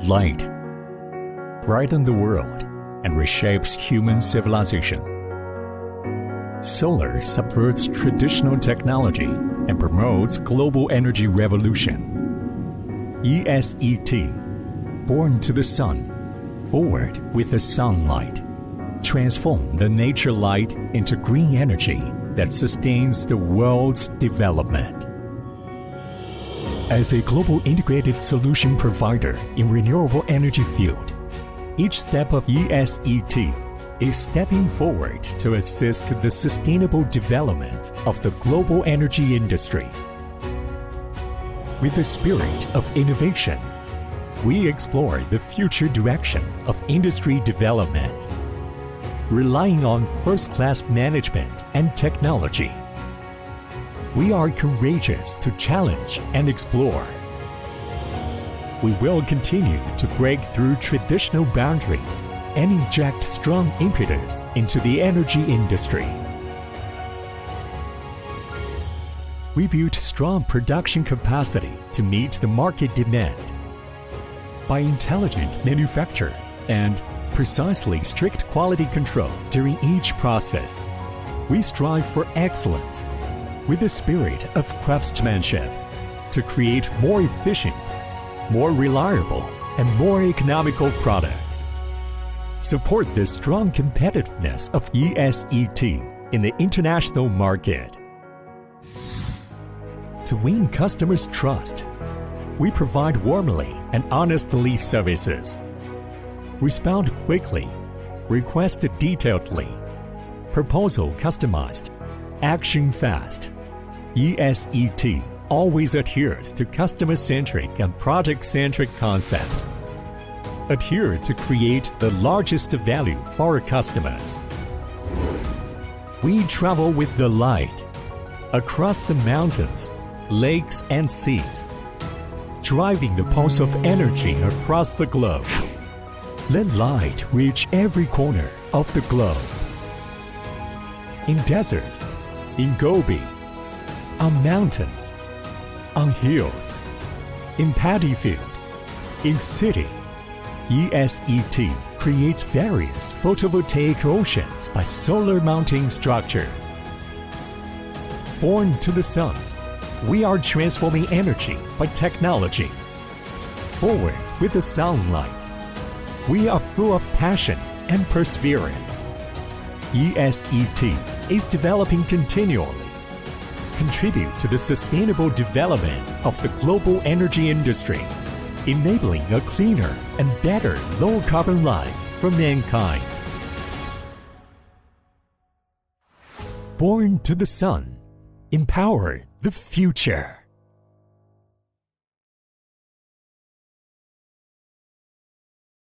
Light brightens the world and reshapes human civilization. Solar subverts traditional technology and promotes global energy revolution. ESET, born to the sun, forward with the sunlight, transform the nature light into green energy that sustains the world's development. As a global integrated solution provider in renewable energy field, each step of ESET is stepping forward to assist the sustainable development of the global energy industry. With the spirit of innovation, we explore the future direction of industry development, relying on first-class management and technology. We are courageous to challenge and explore. We will continue to break through traditional boundaries and inject strong impetus into the energy industry. We build strong production capacity to meet the market demand. By intelligent manufacture and precisely strict quality control during each process, we strive for excellence with the spirit of craftsmanship to create more efficient, more reliable, and more economical products. Support the strong competitiveness of ESET in the international market. To win customers' trust, we provide warmly and honestly services. Respond quickly, request detailedly, proposal customized, action fast. ESET always adheres to customer-centric and project-centric concept. Adhere to create the largest value for our customers. We travel with the light across the mountains, lakes, and seas, driving the pulse of energy across the globe. Let light reach every corner of the globe. In desert, in Gobi, on mountain, on hills, in paddy field, in city, ESET creates various photovoltaic oceans by solar mounting structures. Born to the sun, we are transforming energy by technology. Forward with the sunlight, we are full of passion and perseverance. ESET is developing continually. Contribute to the sustainable development of the global energy industry, enabling a cleaner and better low-carbon life for mankind. Born to the sun, empower the future.